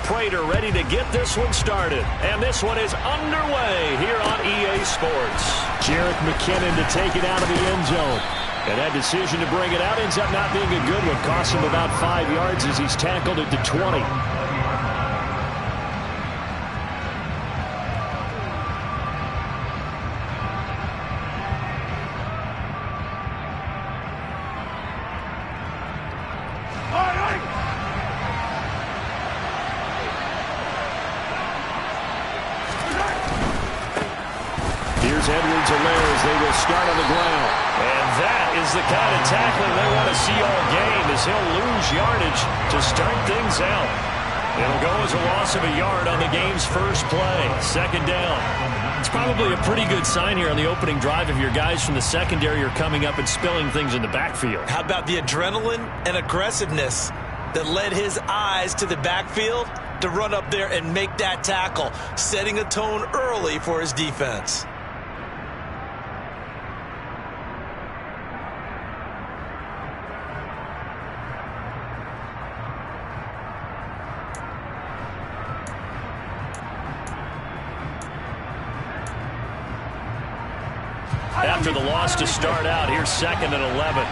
Prater ready to get this one started. And this one is underway here on EA Sports. Jerick McKinnon to take it out of the end zone. And that decision to bring it out ends up not being a good one. Costs him about 5 yards as he's tackled it to 20. They will start on the ground. And that is the kind of tackling they want to see all game, as he'll lose yardage to start things out. It'll go as a loss of a yard on the game's first play. Second down. It's probably a pretty good sign here on the opening drive if your guys from the secondary are coming up and spilling things in the backfield. How about the adrenaline and aggressiveness that led his eyes to the backfield to run up there and make that tackle, setting a tone early for his defense. After the loss to start out, here's 2nd and 11.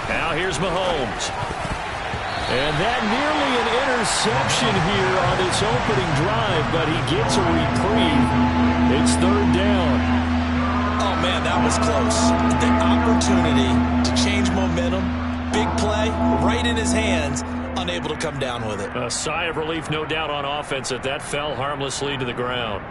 Now here's Mahomes. And that nearly an interception here on its opening drive, but he gets a reprieve. It's 3rd down. Oh, man, that was close. The opportunity to change momentum, big play, right in his hands, unable to come down with it. A sigh of relief, no doubt, on offense that that fell harmlessly to the ground.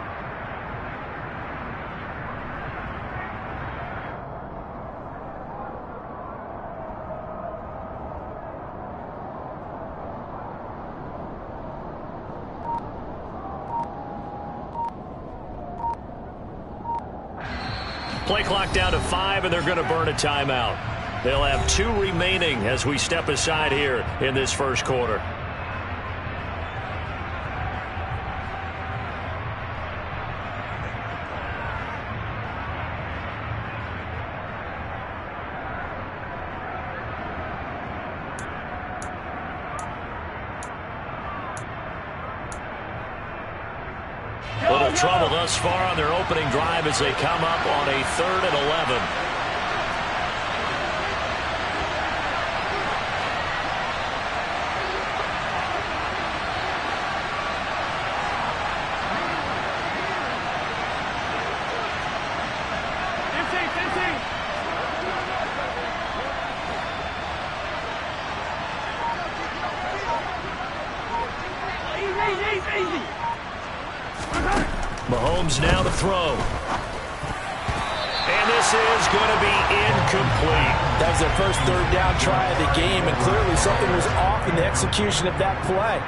Play clock down to 5, and they're going to burn a timeout. They'll have 2 remaining as we step aside here in this first quarter. Little trouble thus far on their opening drive as they come up on a 3rd and 11. Mahomes now to throw. And this is going to be incomplete. That was their first 3rd down try of the game, and clearly something was off in the execution of that play.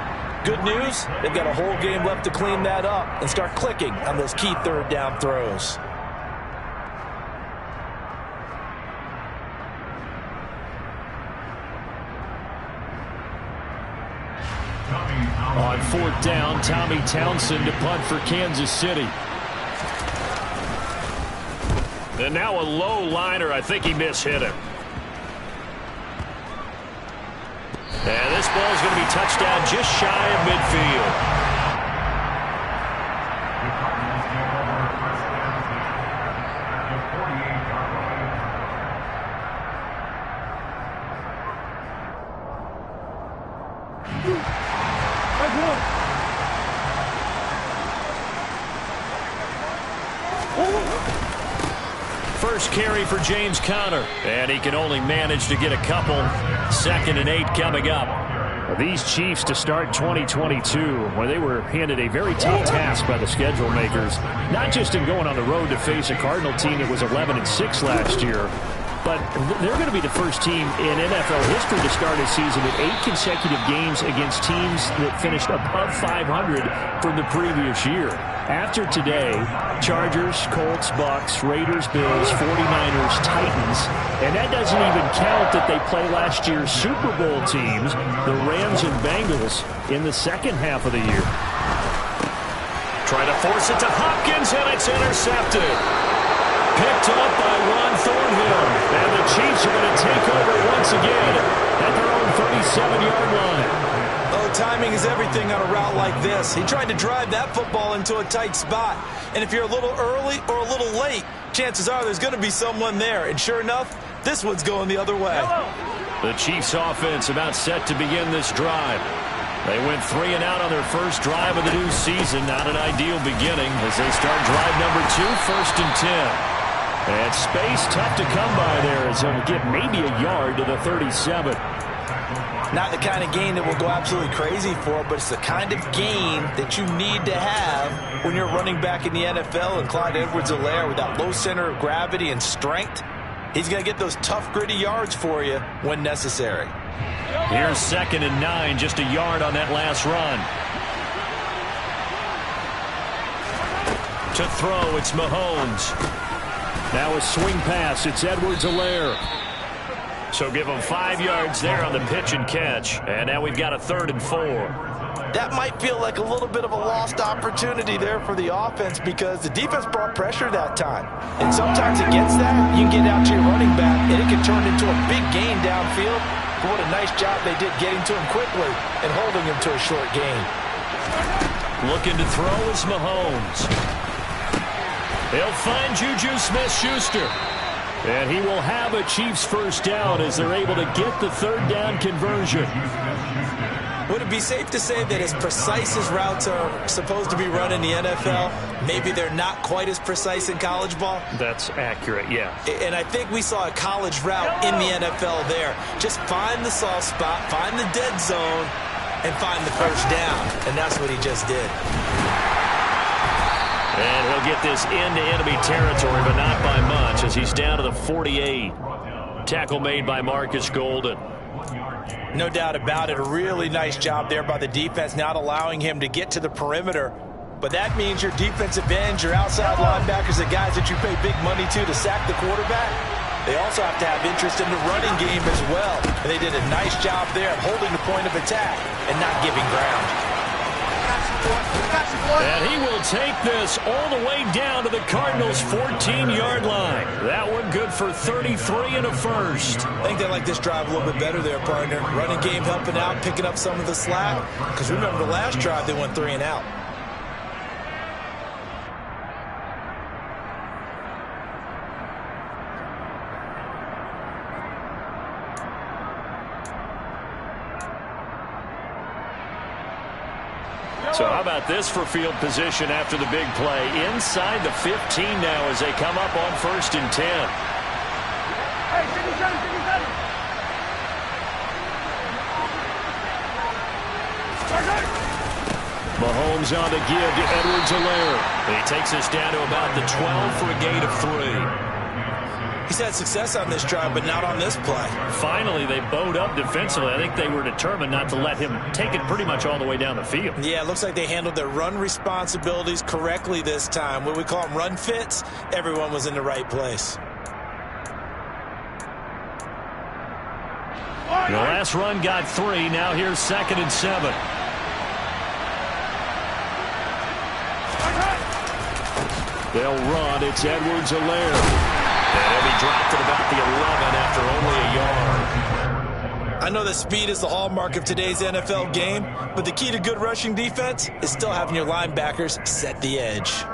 Good news, they've got a whole game left to clean that up and start clicking on those key 3rd down throws. On 4th down, Tommy Townsend to punt for Kansas City. And now a low liner. I think he mishit him. And this ball is going to be touched down just shy of midfield. First carry for James Conner, and he can only manage to get a couple. 2nd and 8 coming up. These Chiefs to start 2022, where they were handed a very tough task by the schedule makers, not just in going on the road to face a Cardinal team that was 11-6 last year, but they're going to be the first team in NFL history to start a season with 8 consecutive games against teams that finished above 500 from the previous year. After today, Chargers, Colts, Bucks, Raiders, Bills, 49ers, Titans, and that doesn't even count that they play last year's Super Bowl teams, the Rams and Bengals, in the second half of the year. Try to force it to Hopkins, and it's intercepted. Picked up by Ron Thornhill. And the Chiefs are going to take over once again at their own 37-yard line. Oh, timing is everything on a route like this. He tried to drive that football into a tight spot. And if you're a little early or a little late, chances are there's going to be someone there. And sure enough, this one's going the other way. The Chiefs offense about set to begin this drive. They went 3 and out on their first drive of the new season. Not an ideal beginning as they start drive number 2, 1st and 10. And space tough to come by there as they'll get maybe a yard to the 37. Not the kind of gain that will go absolutely crazy for, but it's the kind of gain that you need to have when you're running back in the NFL. And Clyde Edwards-Helaire, with that low center of gravity and strength, he's going to get those tough, gritty yards for you when necessary. Here's 2nd and 9, just a yard on that last run. To throw, it's Mahomes. Now a swing pass, it's Edwards-Helaire. So give him 5 yards there on the pitch and catch. And now we've got a 3rd and 4. That might feel like a little bit of a lost opportunity there for the offense because the defense brought pressure that time. And sometimes against that, you can get out to your running back, and it can turn into a big gain downfield. But what a nice job they did getting to him quickly and holding him to a short gain. Looking to throw is Mahomes. He'll find Juju Smith-Schuster. And he will have a Chiefs first down as they're able to get the 3rd down conversion. Would it be safe to say that as precise as routes are supposed to be run in the NFL, maybe they're not quite as precise in college ball? That's accurate, yeah. And I think we saw a college route in the NFL there. Just find the soft spot, find the dead zone, and find the first down. And that's what he just did. And he'll get this into enemy territory, but not by much as he's down to the 48. Tackle made by Marcus Golden. No doubt about it. A really nice job there by the defense, not allowing him to get to the perimeter. But that means your defensive ends, your outside linebackers, the guys that you pay big money to sack the quarterback, they also have to have interest in the running game as well. And they did a nice job there of holding the point of attack and not giving ground. And he will take this all the way down to the Cardinals' 14-yard line. That one good for 33 and a first. I think they like this drive a little bit better there, partner. Running game helping out, picking up some of the slack. Because remember the last drive, they went 3 and out. So how about this for field position after the big play? Inside the 15 now as they come up on 1st and 10. Mahomes on to give to Edwards-Helaire. He takes us down to about the 12 for a gain of 3. He's had success on this drive, but not on this play. Finally, they bowed up defensively. I think they were determined not to let him take it pretty much all the way down the field. Yeah, it looks like they handled their run responsibilities correctly this time. What we call them run fits, everyone was in the right place. The last run got 3. Now here's 2nd and 7. They'll run. It's Edwards-Helaire. And he'll be dropped at about the 11 after only a yard. I know that speed is the hallmark of today's NFL game, but the key to good rushing defense is still having your linebackers set the edge.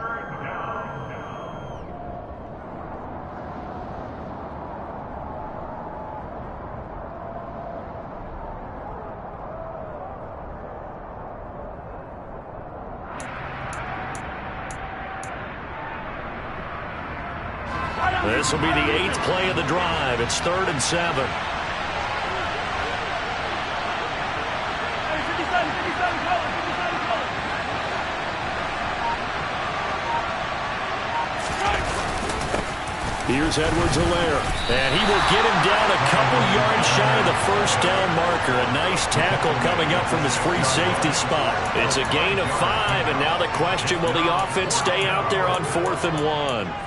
This will be the 8th play of the drive. It's 3rd and 7. Here's Edwards-Helaire. And he will get him down a couple yards shy of the first down marker. A nice tackle coming up from his free safety spot. It's a gain of 5, and now the question, will the offense stay out there on 4th and 1?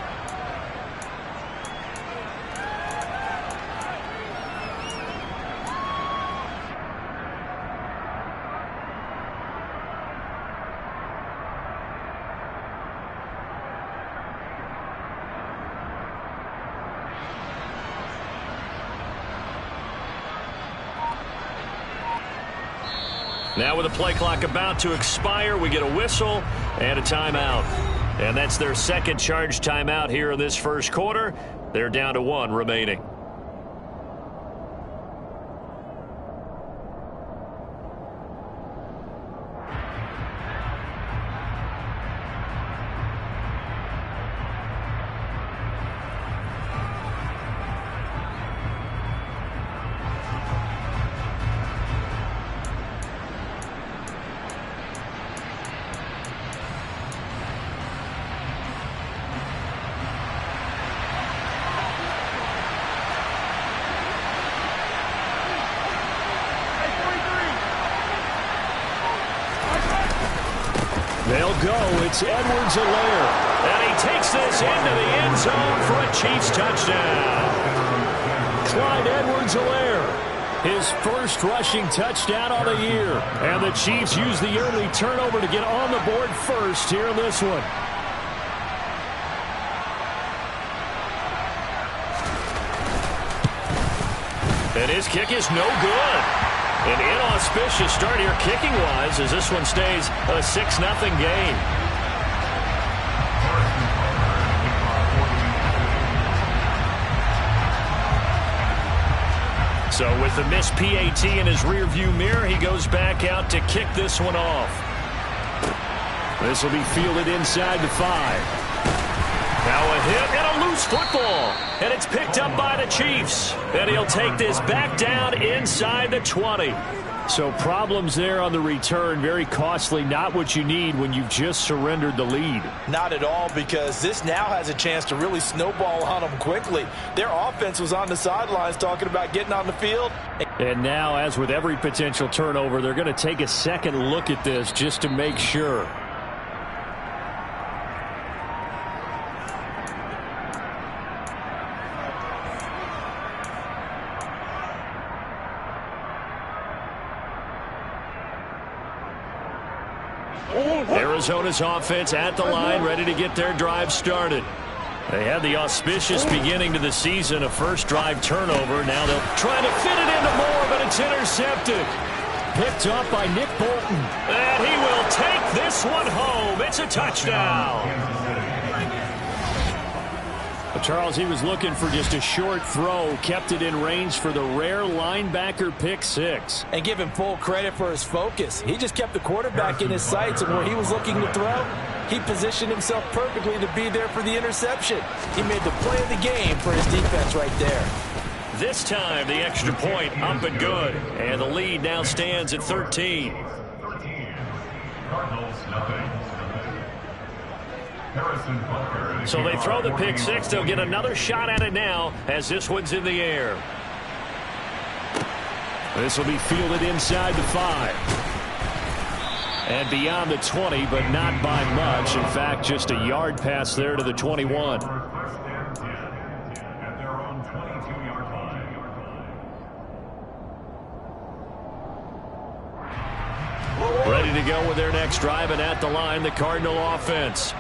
Now with the play clock about to expire, we get a whistle and a timeout. And that's their second charge timeout here in this first quarter. They're down to 1 remaining. They'll go. It's Edwards-Helaire. And he takes this into the end zone for a Chiefs touchdown. Clyde Edwards-Helaire, his first rushing touchdown of the year. And the Chiefs use the early turnover to get on the board first here in this one. And his kick is no good. An inauspicious start here kicking-wise as this one stays a 6-0 game. So with the missed PAT in his rearview mirror, he goes back out to kick this one off. This will be fielded inside the 5. Now a hit and a loose football. And it's picked up by the Chiefs. And he'll take this back down inside the 20. So problems there on the return. Very costly. Not what you need when you've just surrendered the lead. Not at all, because this now has a chance to really snowball on them quickly. Their offense was on the sidelines talking about getting on the field. And now, as with every potential turnover, they're going to take a second look at this just to make sure. Arizona's offense at the line, ready to get their drive started. They had the auspicious beginning to the season, a first drive turnover. Now they'll try to fit it into Moore, but it's intercepted. Picked up by Nick Bolton. And he will take this one home. It's a touchdown. Charles, he was looking for just a short throw, kept it in range for the rare linebacker pick 6. And give him full credit for his focus. He just kept the quarterback in his sights, and where he was looking to throw, he positioned himself perfectly to be there for the interception. He made the play of the game for his defense right there. This time, the extra point up and good. And the lead now stands at 13. So they throw the pick 6. They'll get another shot at it now as this one's in the air. This will be fielded inside the 5. And beyond the 20, but not by much. In fact, just a yard pass there to the 21. Ready to go with their next drive, and at the line, the Cardinal offense.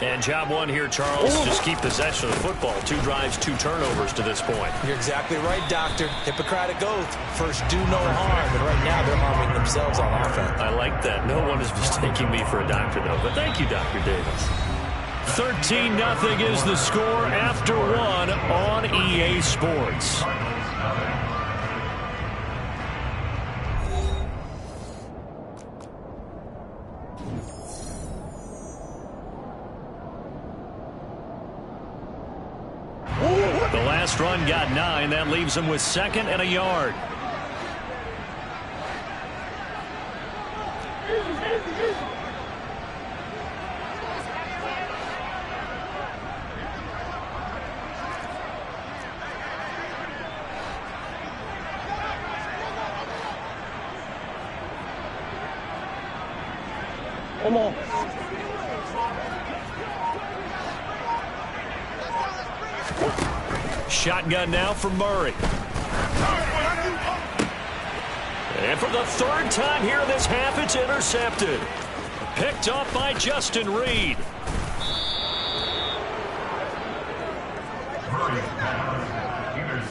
And job one here, Charles, just keep possession of the football. 2 drives, 2 turnovers to this point. You're exactly right, Doctor. Hippocratic oath. First, do no harm. And right now, they're harming themselves on offense. I like that. No one is mistaking me for a doctor, though. But thank you, Dr. Davis. 13-0 is the score after 1 on EA Sports. The last run got 9. That leaves him with 2nd and a yard. Come on. Shotgun now for Murray. And for the 3rd time here in this half, it's intercepted. Picked off by Justin Reed.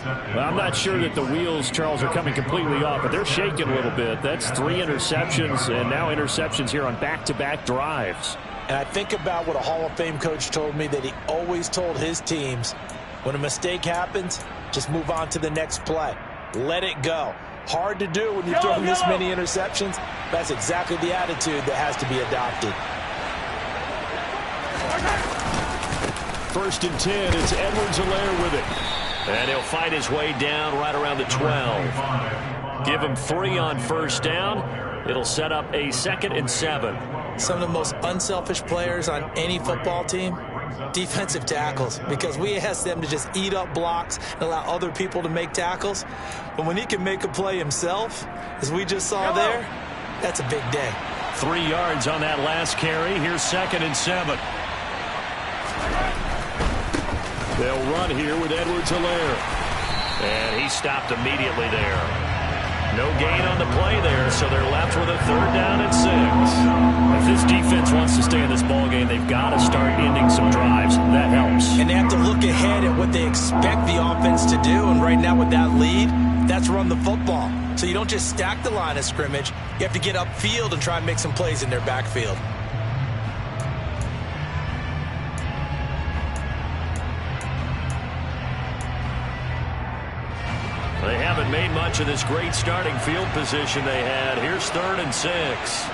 Well, I'm not sure that the wheels, Charles, are coming completely off, but they're shaking a little bit. That's 3 interceptions, and now interceptions here on back-to-back drives. And I think about what a Hall of Fame coach told me, that he always told his teams, when a mistake happens, just move on to the next play. Let it go. Hard to do when you're throwing this many interceptions. That's exactly the attitude that has to be adopted. 1st and 10, it's Edwards-Helaire with it. And he'll fight his way down right around the 12. Give him 3 on 1st down. It'll set up a 2nd and 7. Some of the most unselfish players on any football team, defensive tackles, because we ask them to just eat up blocks and allow other people to make tackles. But when he can make a play himself, as we just saw there, that's a big day. 3 yards on that last carry. Here's 2nd and 7. They'll run here with Edwards-Helaire. And he stopped immediately there. No gain on the play there, so they're left with a 3rd down and 6. If this defense wants to stay in this ballgame, they've got to start ending some drives. That helps. And they have to look ahead at what they expect the offense to do. And right now with that lead, that's run the football. So you don't just stack the line of scrimmage. You have to get upfield and try and make some plays in their backfield. They haven't made much of this great starting field position they had. Here's 3rd and 6.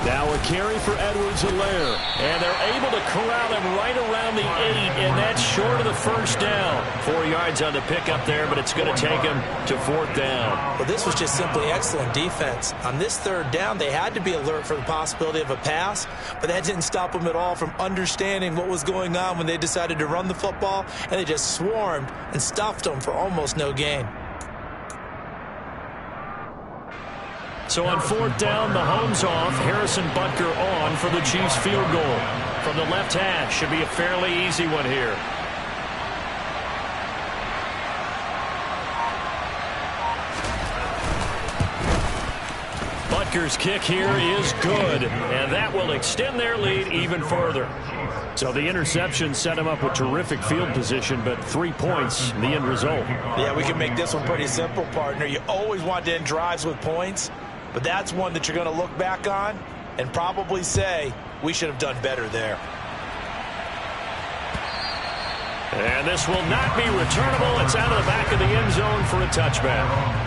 Now a carry for Edwards-Helaire. And they're able to corral him right around the 8, and that's short of the 1st down. 4 yards on the pickup there, but it's going to take him to 4th down. Well, this was just simply excellent defense. On this 3rd down, they had to be alert for the possibility of a pass, but that didn't stop them at all from understanding what was going on when they decided to run the football, and they just swarmed and stuffed them for almost no gain. So on 4th down, the home's off. Harrison Butker on for the Chiefs field goal. From the left hash, should be a fairly easy one here. Butker's kick here is good, and that will extend their lead even further. So the interception set him up with terrific field position, but 3 points, the end result. Yeah, we can make this one pretty simple, partner. You always want to end drives with points, but that's one that you're going to look back on and probably say, we should have done better there. And this will not be returnable. It's out of the back of the end zone for a touchback.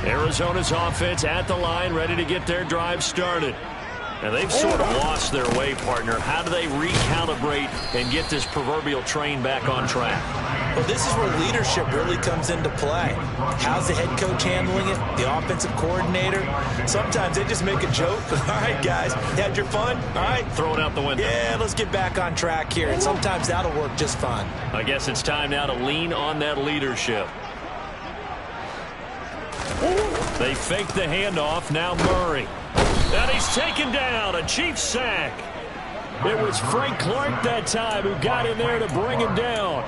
Arizona's offense at the line, ready to get their drive started. And they've sort of lost their way, partner. How do they recalibrate and get this proverbial train back on track? Well, this is where leadership really comes into play. How's the head coach handling it? The offensive coordinator? Sometimes they just make a joke. All right, guys, you had your fun? All right. Throw it out the window. Yeah, let's get back on track here. And sometimes that'll work just fine. I guess it's time now to lean on that leadership. They fake the handoff. Now Murray. And he's taken down. A Chiefs sack. It was Frank Clark that time who got in there to bring him down.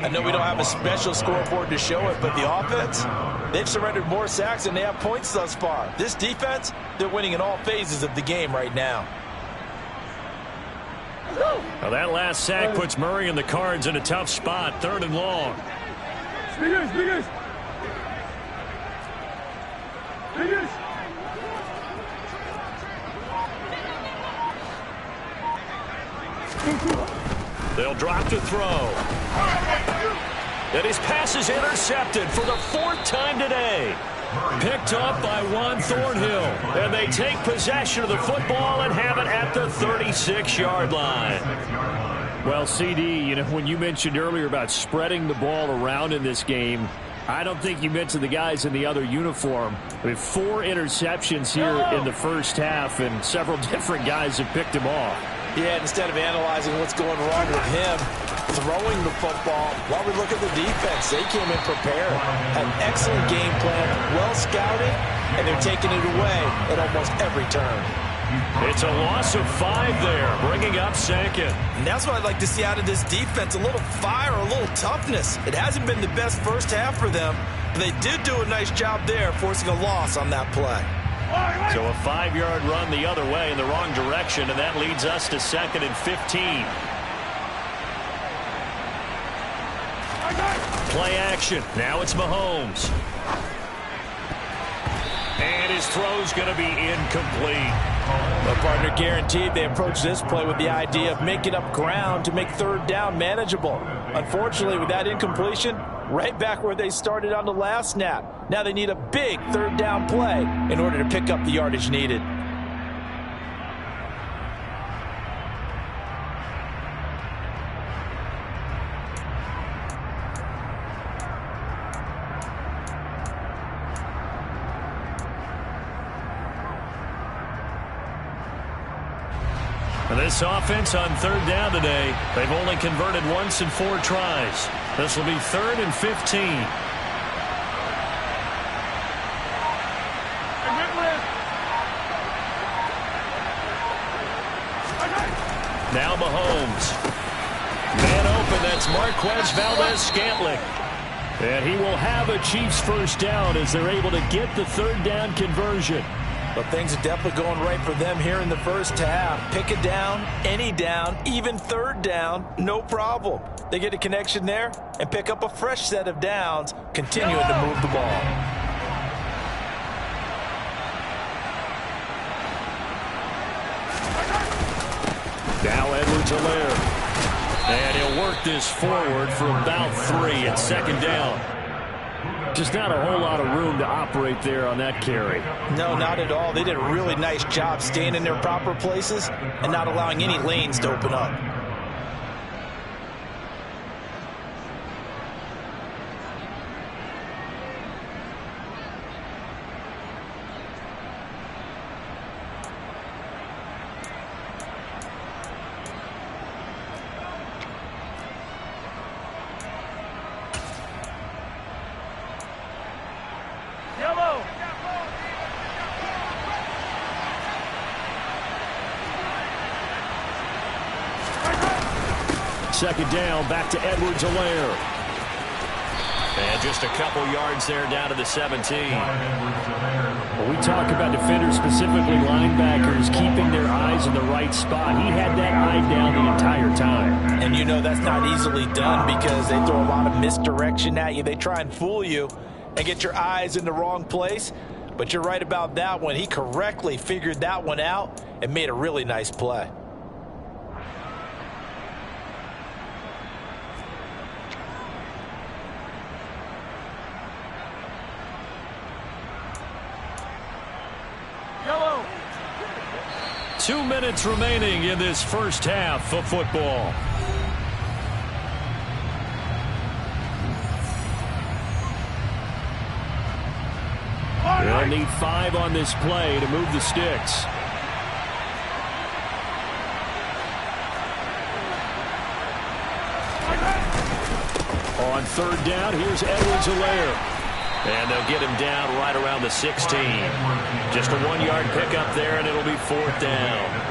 I know we don't have a special scoreboard to show it, but the offense, they've surrendered more sacks than they have points thus far. This defense, they're winning in all phases of the game right now. Well, that last sack puts Murray and the Cards in a tough spot. 3rd and long. Speakers. They'll drop to throw. And his pass is intercepted for the 4th time today. Picked up by Juan Thornhill. And they take possession of the football and have it at the 36-yard line. Well, CD, you know, when you mentioned earlier about spreading the ball around in this game, I don't think you mentioned the guys in the other uniform. We have 4 interceptions here in the first half, and several different guys have picked him off. Yeah, instead of analyzing what's going wrong with him, throwing the football, while we look at the defense, they came in prepared. An excellent game plan, well scouted, and they're taking it away at almost every turn. It's a loss of 5 there, bringing up second. And that's what I'd like to see out of this defense, a little fire, a little toughness. It hasn't been the best first half for them, but they did do a nice job there, forcing a loss on that play. So a 5-yard run the other way in the wrong direction, and that leads us to 2nd and 15. Play action. Now it's Mahomes. And his throw's going to be incomplete. The partner guaranteed they approach this play with the idea of making up ground to make 3rd down manageable. Unfortunately, with that incompletion, right back where they started on the last snap. Now they need a big 3rd down play in order to pick up the yardage needed. This offense on 3rd down today, they've only converted once in 4 tries. This will be 3rd and 15. Now Mahomes. Man open, that's Marquez Valdez-Scantling. And he will have a Chiefs first down as they're able to get the 3rd down conversion. But things are definitely going right for them here in the first half. Pick a down, any down, even 3rd down, no problem. They get a connection there and pick up a fresh set of downs, continuing to move the ball. Now Edwards-Helaire. And he'll work this forward for about 3 at 2nd down. Just not a whole lot of room to operate there on that carry. No, not at all. They did a really nice job staying in their proper places and not allowing any lanes to open up. Second down, back to Edwards-Helaire. And just a couple yards there down to the 17. When we talk about defenders, specifically linebackers, keeping their eyes in the right spot, he had that eye down the entire time. And you know that's not easily done because they throw a lot of misdirection at you. They try and fool you and get your eyes in the wrong place. But you're right about that one. He correctly figured that one out and made a really nice play. Yellow. 2 minutes remaining in this first half of football. They'll need 5 on this play to move the sticks. On 3rd down, here's Edwards-Helaire. And they'll get him down right around the 16. Just a 1-yard pickup there, and it'll be 4th down.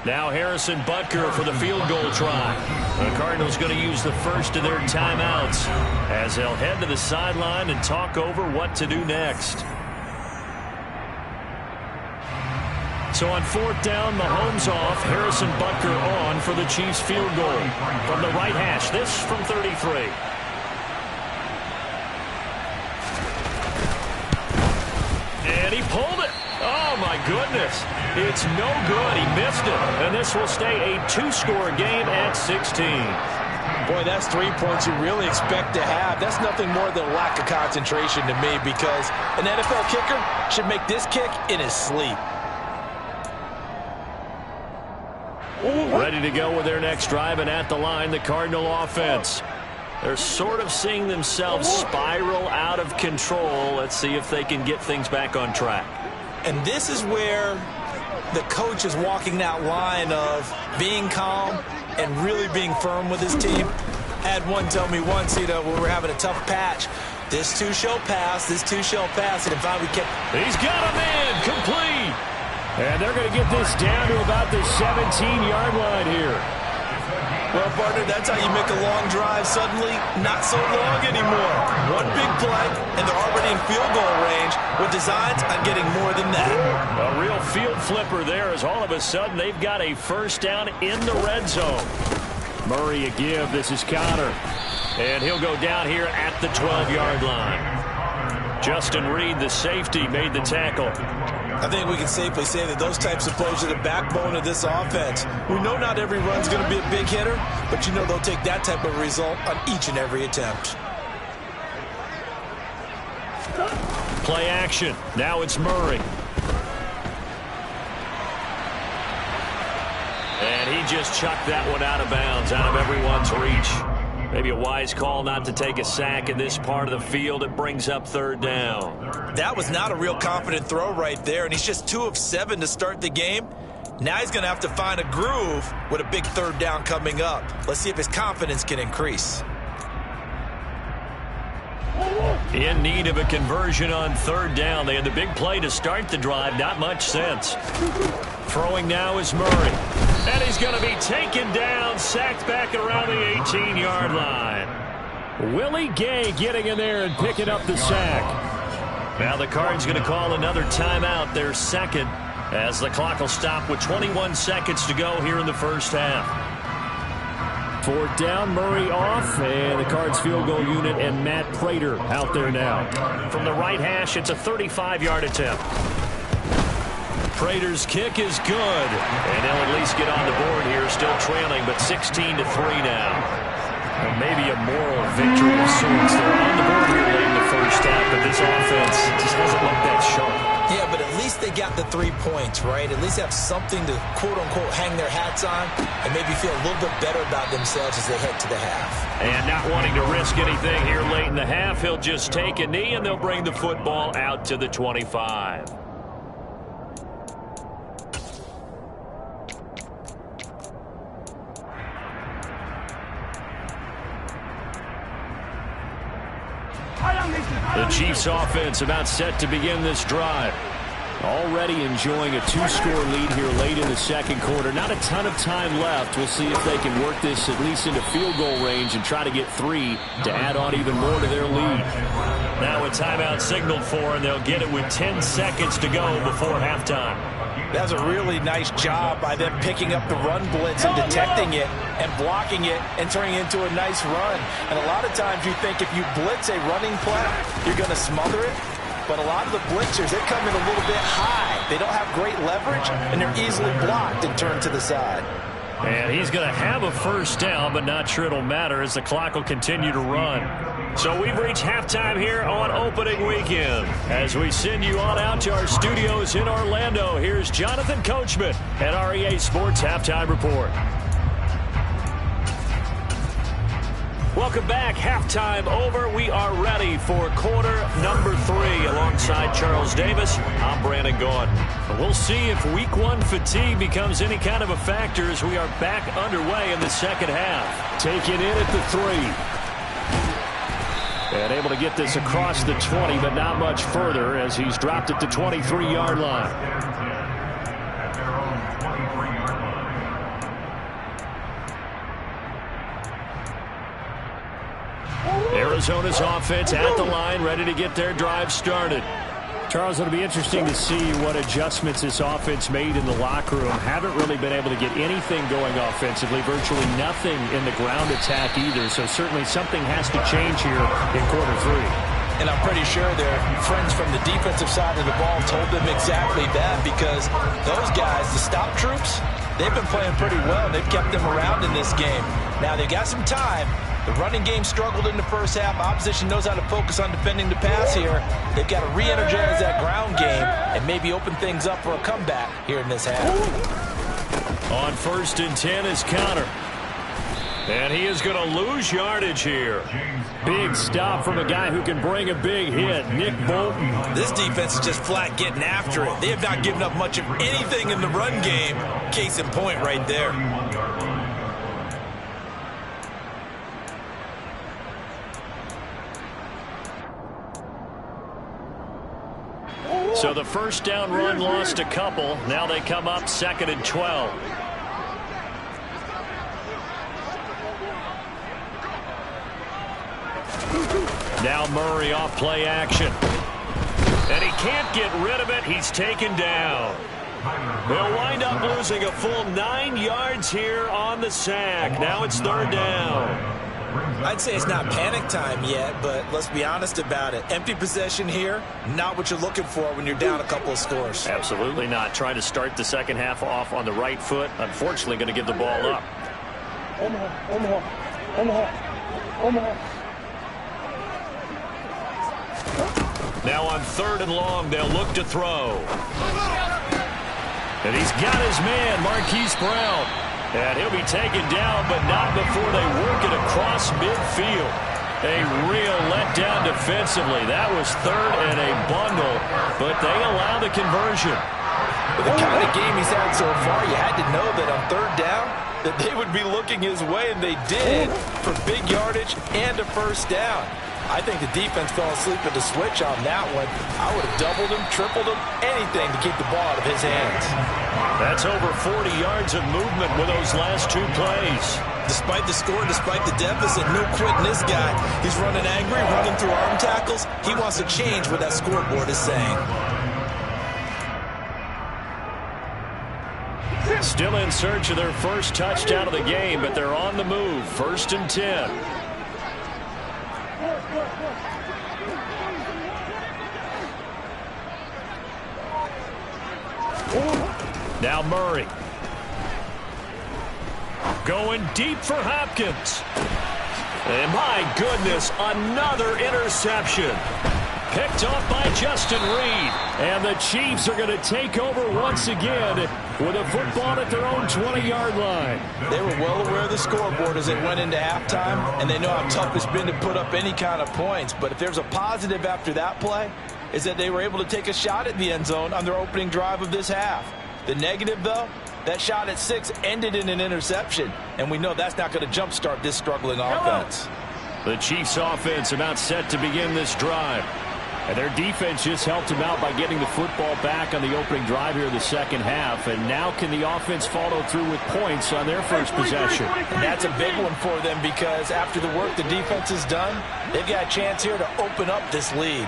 Now Harrison Butker for the field goal try. The Cardinals going to use the first of their timeouts as they'll head to the sideline and talk over what to do next. So on 4th down, Mahomes off, Harrison Butker on for the Chiefs field goal. From the right hash, this from 33. And he pulled it. Oh, my goodness. It's no good. He missed it. And this will stay a 2-score game at 16. Boy, that's 3 points you really expect to have. That's nothing more than a lack of concentration to me because an NFL kicker should make this kick in his sleep. Ready to go with their next drive, and at the line, the Cardinal offense. They're sort of seeing themselves spiral out of control. Let's see if they can get things back on track. And this is where the coach is walking that line of being calm and really being firm with his team. I had one tell me once, when we were having a tough patch, this too shall pass, this too shall pass, and finally we kept... He's got him in, complete. And they're going to get this down to about the 17-yard line here. Well, partner, that's how you make a long drive suddenly not so long anymore. One big play, and they're already in field goal range with designs on getting more than that. A real field flipper there as all of a sudden they've got a first down in the red zone. Murray a give. This is Connor. And he'll go down here at the 12-yard line. Justin Reed, the safety, made the tackle. I think we can safely say that those types of plays are the backbone of this offense. We know not every run's going to be a big hitter, but they'll take that type of result on each and every attempt. Play action. Now it's Murray. And he just chucked that one out of bounds, out of everyone's reach. Maybe a wise call not to take a sack in this part of the field. It brings up third down. That was not a real confident throw right there, and he's just 2 of 7 to start the game. Now he's going to have to find a groove with a big third down coming up. Let's see if his confidence can increase. In need of a conversion on third down. They had the big play to start the drive. Not much sense. Throwing now is Murray. And he's going to be taken down, sacked back around the 18-yard line. Willie Gay getting in there and picking up the sack. Now the Cards going to call another timeout, their second, as the clock will stop with 21 seconds to go here in the first half. Fourth down, Murray off, and the Cards field goal unit and Matt Prater out there now. From the right hash, it's a 35-yard attempt. Prater's kick is good, and they'll at least get on the board here, still trailing, but 16-3 now. Well, maybe a moral victory of sorts. They're on the board here late in the first half, but this offense just doesn't look that sharp. Yeah, but at least they got the 3 points, right? At least have something to, quote-unquote, hang their hats on and maybe feel a little bit better about themselves as they head to the half. And not wanting to risk anything here late in the half, he'll just take a knee, and they'll bring the football out to the 25. The Chiefs offense about set to begin this drive. Already enjoying a 2-score lead here late in the second quarter. Not a ton of time left. We'll see if they can work this at least into field goal range and try to get 3 to add on even more to their lead. Now a timeout signaled for, and they'll get it with 10 seconds to go before halftime. That was a really nice job by them picking up the run blitz and detecting it and blocking it and turning it into a nice run. And a lot of times you think if you blitz a running play, you're going to smother it. But a lot of the blitzers, they come in a little bit high. They don't have great leverage, and they're easily blocked and turned to the side. And he's going to have a first down, but not sure it'll matter as the clock will continue to run. So we've reached halftime here on opening weekend. As we send you on out to our studios in Orlando, here's Jonathan Coachman at REA Sports Halftime Report. Welcome back. Halftime over. We are ready for quarter number 3 alongside Charles Davis. I'm Brandon Gaudin. We'll see if week 1 fatigue becomes any kind of a factor as we are back underway in the second half. Taken in at the 3. And able to get this across the 20, but not much further as he's dropped at the 23-yard line. Arizona's offense at the line, ready to get their drive started. Charles, it'll be interesting to see what adjustments this offense made in the locker room. Haven't really been able to get anything going offensively, virtually nothing in the ground attack either. So certainly something has to change here in quarter 3. And I'm pretty sure their friends from the defensive side of the ball told them exactly that, because those guys, the stop troops, they've been playing pretty well. They've kept them around in this game. Now they've got some time. The running game struggled in the first half. Opposition knows how to focus on defending the pass here. They've got to re-energize that ground game and maybe open things up for a comeback here in this half. On 1st and 10 is Conner. And he is going to lose yardage here. Big stop from a guy who can bring a big hit, Nick Bolton. This defense is just flat getting after it. They have not given up much of anything in the run game. Case in point right there. So the first down run lost a couple. Now they come up 2nd and 12. Now Murray off play action. And he can't get rid of it. He's taken down. They'll wind up losing a full 9 yards here on the sack. Now it's 3rd down. I'd say it's not panic time yet, but let's be honest about it. Empty possession here, not what you're looking for when you're down a couple of scores. Absolutely not. Trying to start the second half off on the right foot. Unfortunately, going to give the ball up. Now on 3rd and long, they'll look to throw. And he's got his man, Marquise Brown. And he'll be taken down, but not before they work it across midfield. A real letdown defensively. That was 3rd and a bundle, but they allow the conversion. With the kind of game he's had so far, you had to know that on 3rd down, that they would be looking his way, and they did, for big yardage and a 1st down. I think the defense fell asleep at the switch on that one. I would have doubled him, tripled him, anything to keep the ball out of his hands. That's over 40 yards of movement with those last 2 plays. Despite the score, despite the deficit, no quitting this guy. He's running angry, running through arm tackles. He wants to change what that scoreboard is saying. Still in search of their first touchdown of the game, but they're on the move. 1st and 10. Now Murray. Going deep for Hopkins. And my goodness, another interception. Picked off by Justin Reed. And the Chiefs are going to take over once again with a football at their own 20-yard line. They were well aware of the scoreboard as they went into halftime, and they know how tough it's been to put up any kind of points. But if there's a positive after that play, is that they were able to take a shot at the end zone on their opening drive of this half. The negative, though, that shot at 6 ended in an interception, and we know that's not going to jumpstart this struggling offense. The Chiefs' offense about set to begin this drive. And their defense just helped them out by getting the football back on the opening drive here in the second half. And now can the offense follow through with points on their first possession? And that's a big one for them because after the work the defense has done, they've got a chance here to open up this lead.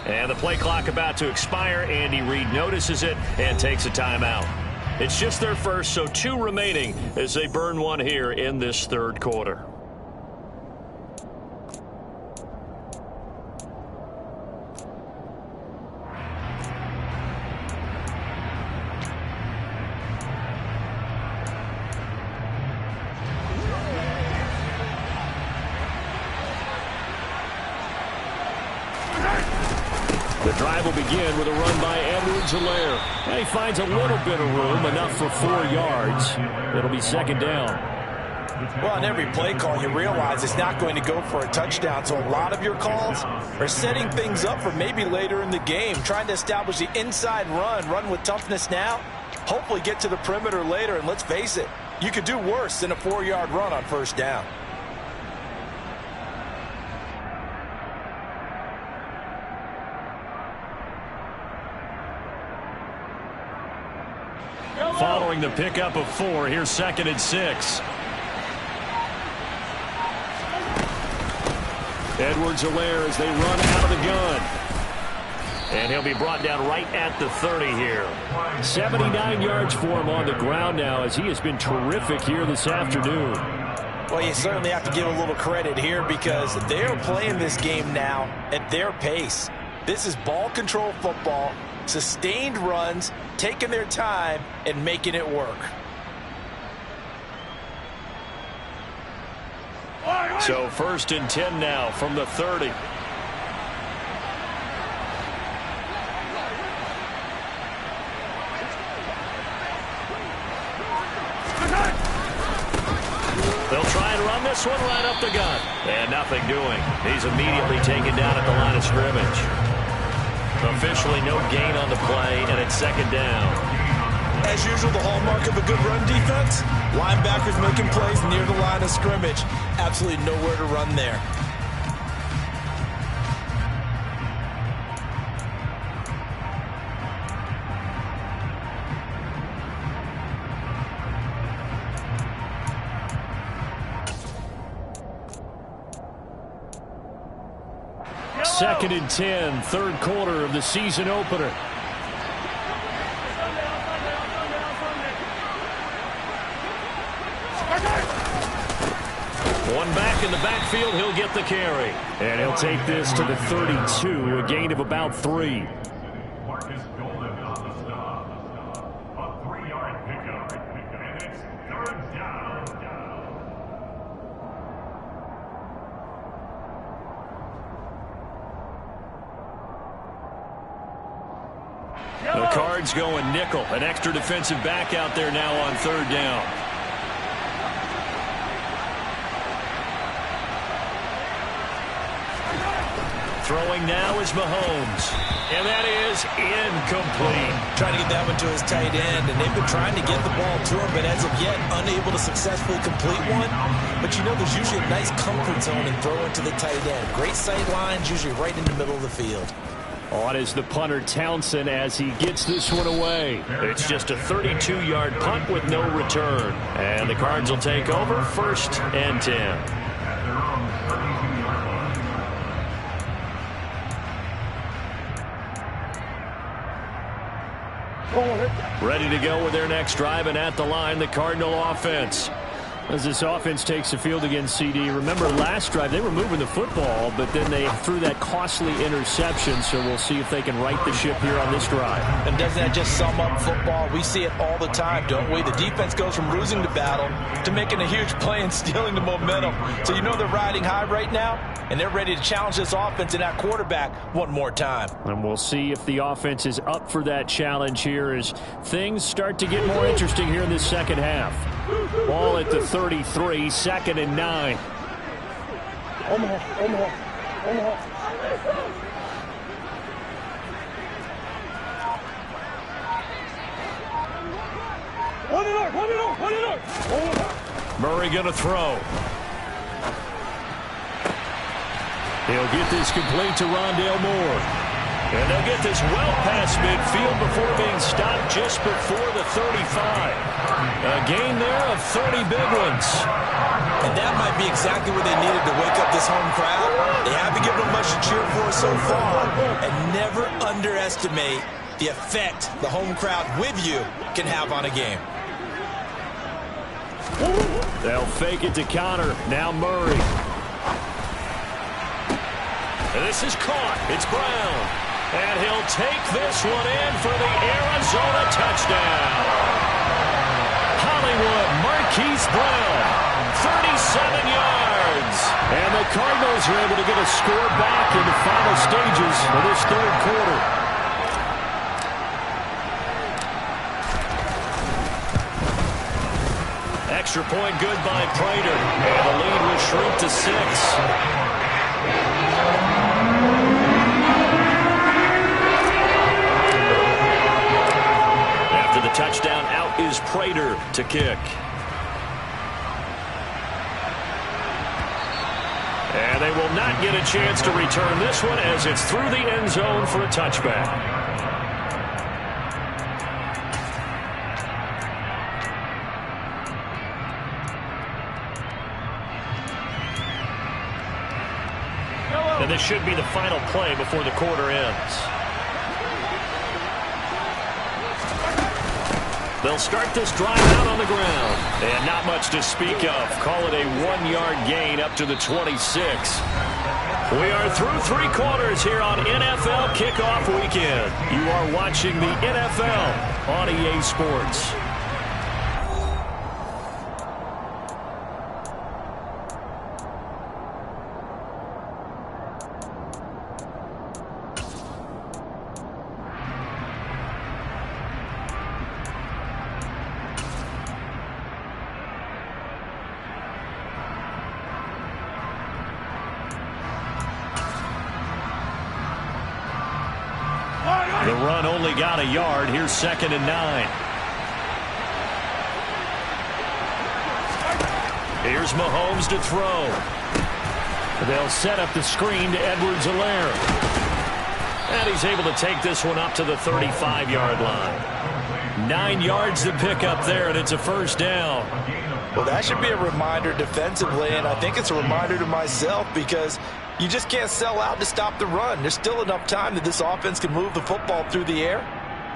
And the play clock about to expire. Andy Reid notices it and takes a timeout. It's just their first, so 2 remaining as they burn one here in this 3rd quarter. The drive will begin with a run by Edwards-Helaire. And he finds a little bit of room, enough for 4 yards. It'll be 2nd down. Well, on every play call, you realize it's not going to go for a touchdown. So a lot of your calls are setting things up for maybe later in the game, trying to establish the inside run with toughness now, hopefully get to the perimeter later. And let's face it, you could do worse than a 4-yard run on 1st down. Following the pickup of 4, here's 2nd and 6. Edwards-Helaire as they run out of the gun. And he'll be brought down right at the 30 here. 79 yards for him on the ground now as he has been terrific here this afternoon. Well, you certainly have to give a little credit here because they're playing this game now at their pace. This is ball control football, sustained runs, taking their time and making it work. So 1st and 10 now from the 30. They'll try and run this one right up the gut. And nothing doing. He's immediately taken down at the line of scrimmage. Officially no gain on the play, and it's 2nd down. As usual, the hallmark of a good run defense, linebackers making plays near the line of scrimmage. Absolutely nowhere to run there. Second and 10, 3rd quarter of the season opener. One back in the backfield, he'll get the carry. And he'll take this to the 32, a gain of about 3. The Cards going nickel. An extra defensive back out there now on 3rd down. Throwing now is Mahomes. And that is incomplete. Trying to get that one to his tight end, and they've been trying to get the ball to him, but as of yet, unable to successfully complete one. But you know there's usually a nice comfort zone in throwing to the tight end. Great sight lines, usually right in the middle of the field. On is the punter Townsend as he gets this one away. It's just a 32-yard punt with no return. And the Cards will take over 1st and 10. Ready to go with their next drive, and at the line, the Cardinal offense. As this offense takes the field against CD, remember last drive they were moving the football, but then they threw that costly interception, so we'll see if they can right the ship here on this drive. And doesn't that just sum up football? We see it all the time, don't we? The defense goes from losing the battle to making a huge play and stealing the momentum. So you know they're riding high right now, and they're ready to challenge this offense and that quarterback one more time. And we'll see if the offense is up for that challenge here as things start to get more interesting here in this 2nd half. Ball at the 33, 2nd and 9. Omaha. One it up. Murray going to throw. He'll get this complete to Rondale Moore. And they'll get this well past midfield before being stopped just before the 35. A gain there of 30 big ones. And that might be exactly what they needed to wake up this home crowd. They haven't given them much to cheer for so far. And never underestimate the effect the home crowd with you can have on a game. They'll fake it to counter. Now Murray. And this is caught. It's Brown. And he'll take this one in for the Arizona touchdown. Hollywood Marquise Brown, 37 yards. And the Cardinals are able to get a score back in the final stages of this 3rd quarter. Extra point good by Prater. And the lead will shrink to 6. After the touchdown, out is Prater to kick. And they will not get a chance to return this one as it's through the end zone for a touchback. And this should be the final play before the quarter ends. They'll start this drive out on the ground. And not much to speak of. Call it a 1-yard gain up to the 26. We are through 3 quarters here on NFL Kickoff Weekend. You are watching the NFL on EA Sports. The run only got a yard. Here's 2nd and 9. Here's Mahomes to throw. They'll set up the screen to Edwards-Helaire. And he's able to take this one up to the 35-yard line. 9 yards to pick up there, and it's a first down. Well, that should be a reminder defensively, and I think it's a reminder to myself because you just can't sell out to stop the run. There's still enough time that this offense can move the football through the air,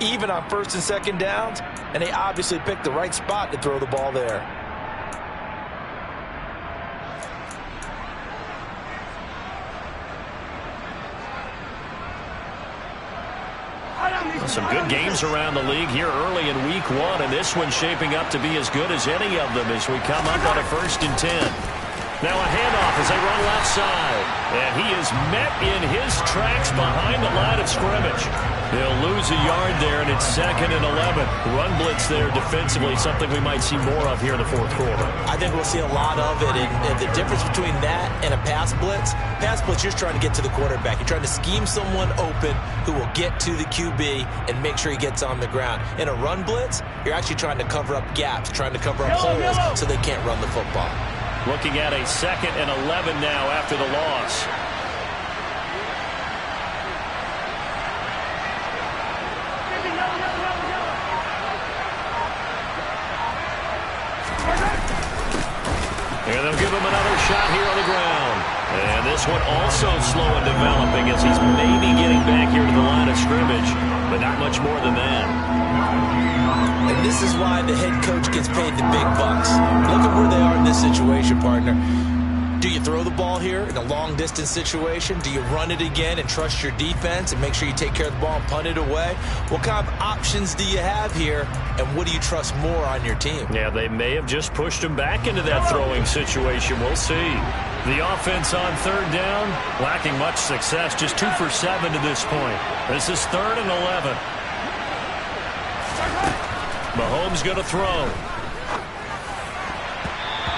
even on 1st and 2nd downs, and they obviously picked the right spot to throw the ball there. Some good games around the league here early in week 1, and this one's shaping up to be as good as any of them as we come up on a 1st and 10. Now a handoff as they run left side. And he is met in his tracks behind the line of scrimmage. They'll lose a yard there, and it's 2nd and 11. Run blitz there defensively, something we might see more of here in the 4th quarter. I think we'll see a lot of it. And the difference between that and a pass blitz, you're just trying to get to the quarterback. You're trying to scheme someone open who will get to the QB and make sure he gets on the ground. In a run blitz, you're actually trying to cover up gaps, trying to cover up holes so they can't run the football. Looking at a 2nd and 11 now after the loss. And they'll give him another shot here on the ground. And this one also slow in developing as he's maybe getting back here to the line of scrimmage, but not much more than that. And this is why the head coach gets paid the big bucks. Look at where they are in this situation, partner. Do you throw the ball here in a long-distance situation? Do you run it again and trust your defense and make sure you take care of the ball and punt it away? What kind of options do you have here, and what do you trust more on your team? Yeah, they may have just pushed him back into that throwing situation. We'll see. The offense on 3rd down, lacking much success, just 2 for 7 to this point. This is 3rd and 11. Mahomes going to throw.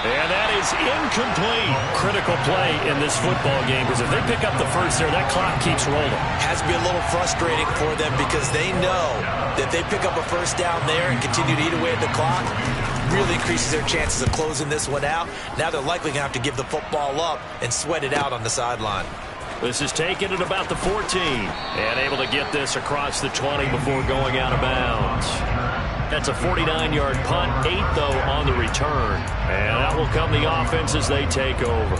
And that is incomplete. Critical play in this football game because if they pick up the first there, that clock keeps rolling. Has to be a little frustrating for them because they know that they pick up a first down there and continue to eat away at the clock, really increases their chances of closing this one out. Now they're likely going to have to give the football up and sweat it out on the sideline. This is taken at about the 14 and able to get this across the 20 before going out of bounds. That's a 49-yard punt, 8, though, on the return. And that will come the offense as they take over.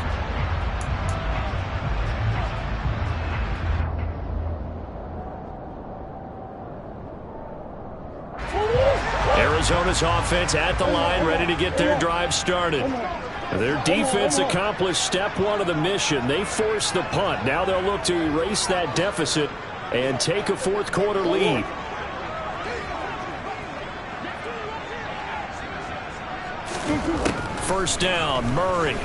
Arizona's offense at the line, ready to get their drive started. Their defense accomplished step 1 of the mission. They forced the punt. Now they'll look to erase that deficit and take a 4th quarter lead. First down, Murray.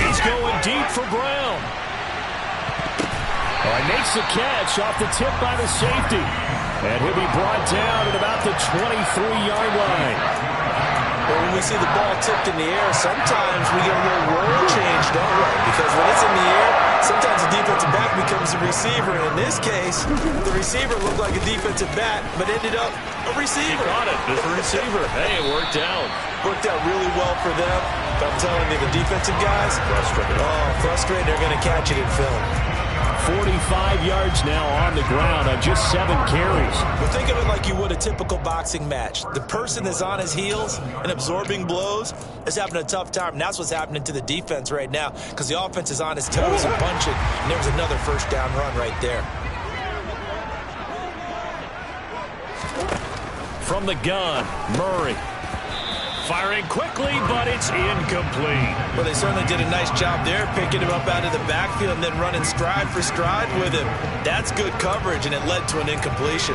He's going deep for Brown. Oh, he makes the catch off the tip by the safety. And he'll be brought down at about the 23-yard line. Well, when we see the ball tipped in the air, sometimes we get a little role change, don't we? Because when it's in the air, sometimes the defensive back becomes a receiver. And in this case, the receiver looked like a defensive back, but ended up a receiver. He caught it as a receiver. Hey, it worked out. Worked out really well for them. But I'm telling you, the defensive guys, frustrated. They're going to catch it in film. 45 yards now on the ground on just 7 carries. But think of it like you would a typical boxing match. The person is on his heels and absorbing blows is having a tough time. And that's what's happening to the defense right now because the offense is on his toes and punching. And there was another first down run right there. From the gun, Murray. Firing quickly, but it's incomplete. Well, they certainly did a nice job there, picking him up out of the backfield and then running stride for stride with him. That's good coverage, and it led to an incompletion.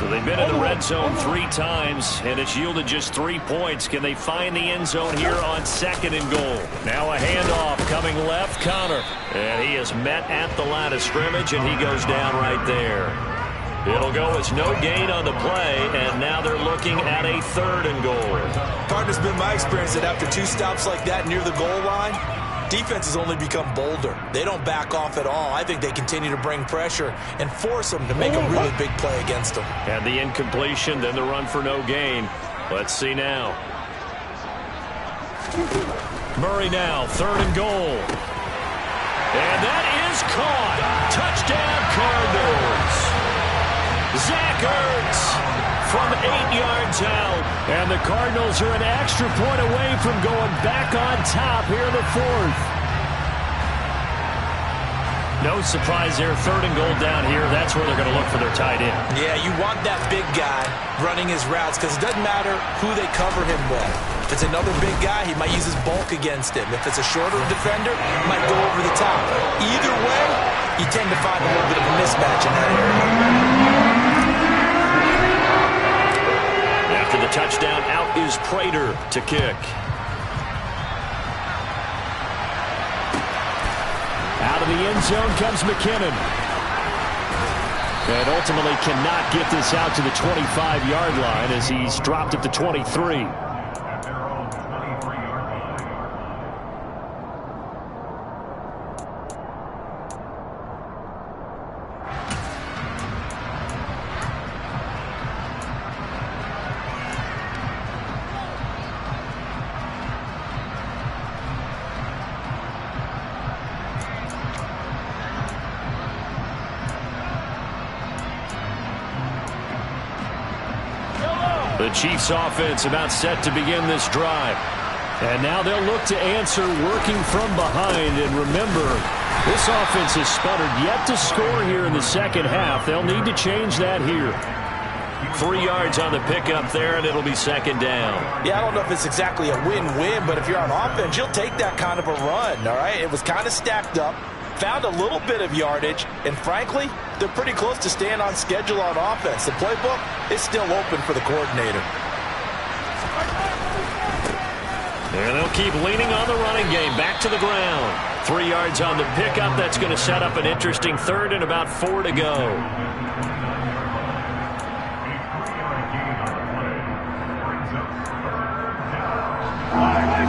So they've been in the red zone 3 times, and it's yielded just 3 points. Can they find the end zone here on 2nd and goal? Now a handoff coming left, Connor. And he is met at the line of scrimmage, and he goes down right there. It'll go as no gain on the play, and now they're looking at a 3rd and goal. Partner's been my experience that after 2 stops like that near the goal line, defense has only become bolder. They don't back off at all. I think they continue to bring pressure and force them to make a really big play against them. And the incompletion, then the run for no gain. Let's see now. Murray now, 3rd and goal. And that is caught. Touchdown, Cardinals. Zach Ertz from 8 yards out. And the Cardinals are an extra point away from going back on top here in the 4th. No surprise there, 3rd and goal down here. That's where they're going to look for their tight end. Yeah, you want that big guy running his routes because it doesn't matter who they cover him with. If it's another big guy, he might use his bulk against him. If it's a shorter defender, he might go over the top. Either way, you tend to find a little bit of a mismatch in that area. After the touchdown, out is Prater to kick. Out of the end zone comes McKinnon. And ultimately cannot get this out to the 25-yard line as he's dropped at the 23. The Chiefs offense about set to begin this drive. And now they'll look to answer working from behind. And remember, this offense has sputtered yet to score here in the second half. They'll need to change that here. 3 yards on the pickup there, and it'll be 2nd down. Yeah, I don't know if it's exactly a win-win, but if you're on offense, you'll take that kind of a run, all right? It was kind of stacked up, found a little bit of yardage, and frankly, they're pretty close to staying on schedule on offense. The playbook is still open for the coordinator. And they'll keep leaning on the running game. Back to the ground. 3 yards on the pickup. That's going to set up an interesting 3rd and about 4 to go.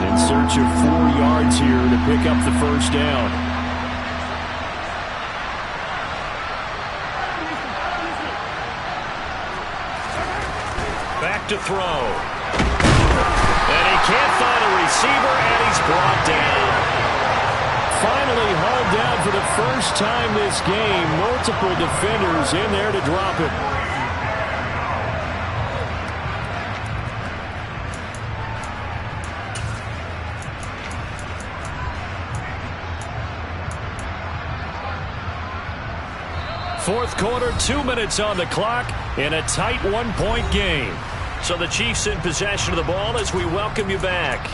In search of 4 yards here to pick up the 1st down. Back to throw. And he can't find a receiver, and he's brought down. Finally hauled down for the first time this game. Multiple defenders in there to drop him. Fourth quarter, 2 minutes on the clock in a tight 1-point game. So the Chiefs in possession of the ball as we welcome you back.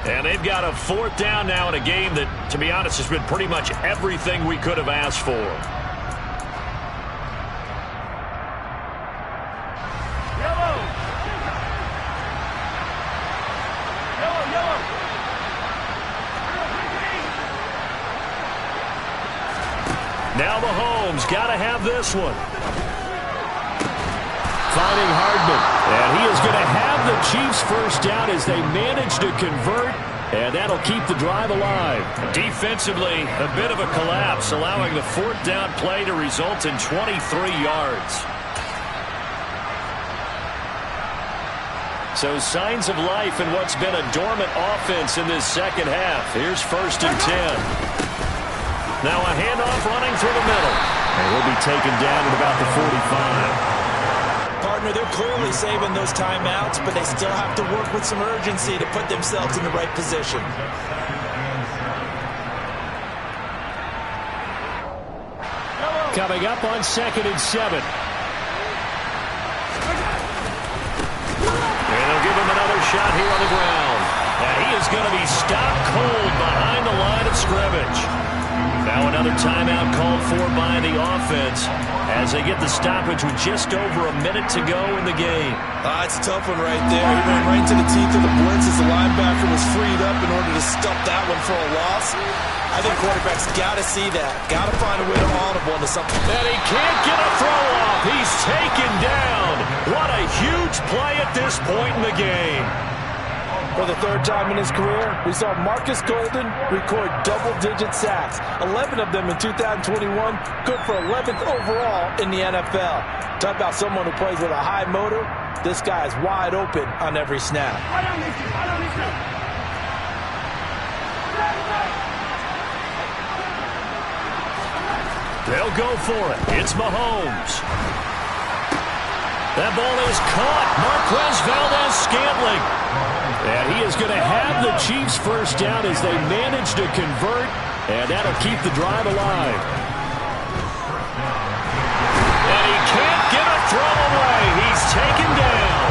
And they've got a 4th down now in a game that, to be honest, has been pretty much everything we could have asked for. Yellow. Yellow, yellow. Now Mahomes got to have this one. Finding Hardman. And he is going to have the Chiefs 1st down as they manage to convert. And that'll keep the drive alive. Defensively, a bit of a collapse, allowing the 4th down play to result in 23 yards. So signs of life in what's been a dormant offense in this second half. Here's 1st and 10. Now a handoff running through the middle. And he'll be taken down at about the 45. Partner, they're clearly saving those timeouts, but they still have to work with some urgency to put themselves in the right position. Coming up on 2nd and 7. And they'll give him another shot here on the ground. And he is going to be stopped cold behind the line of scrimmage. Now another timeout called for by the offense as they get the stoppage with just over a minute to go in the game. It's a tough one right there. He ran right into the teeth of the blitz as the linebacker was freed up in order to stuff that one for a loss. I think quarterbacks got to see that. Got to find a way to audible into something. And he can't get a throw off. He's taken down. What a huge play at this point in the game. For the third time in his career, we saw Marcus Golden record double-digit sacks, 11 of them in 2021, good for 11th overall in the NFL. Talk about someone who plays with a high motor. This guy is wide open on every snap. They'll go for it. It's Mahomes. That ball is caught. Marquez Valdez-Scantling. And he is going to have the Chiefs first down as they manage to convert, and that'll keep the drive alive. And he can't get a throw away. He's taken down.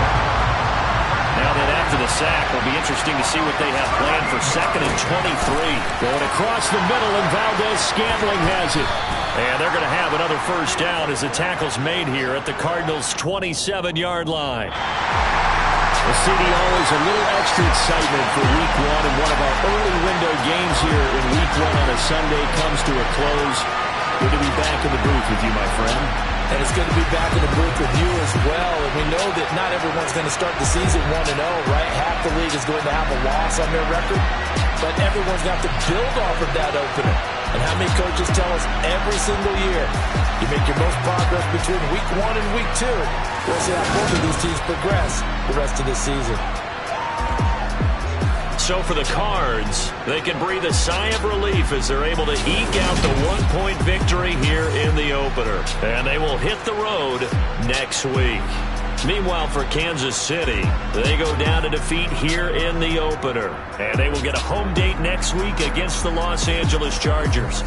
Now then, after the sack, it'll be interesting to see what they have planned for 2nd and 23. Going across the middle, and Valdez-Scantling has it. And they're going to have another first down as the tackle's made here at the Cardinals' 27-yard line. Well, CD, always a little extra excitement for Week 1, and one of our early window games here in Week 1 on a Sunday comes to a close. Good to be back in the booth with you, my friend. And it's good to be back in the booth with you as well. And we know that not everyone's going to start the season 1-0, right? Half the league is going to have a loss on their record. But everyone's going to have to build off of that opener. And how many coaches tell us every single year, you make your most progress between Week 1 and Week 2. We'll see how both of these teams progress the rest of the season. So for the Cards, they can breathe a sigh of relief as they're able to eke out the one-point victory here in the opener. And they will hit the road next week. Meanwhile, for Kansas City, they go down to defeat here in the opener. And they will get a home date next week against the Los Angeles Chargers.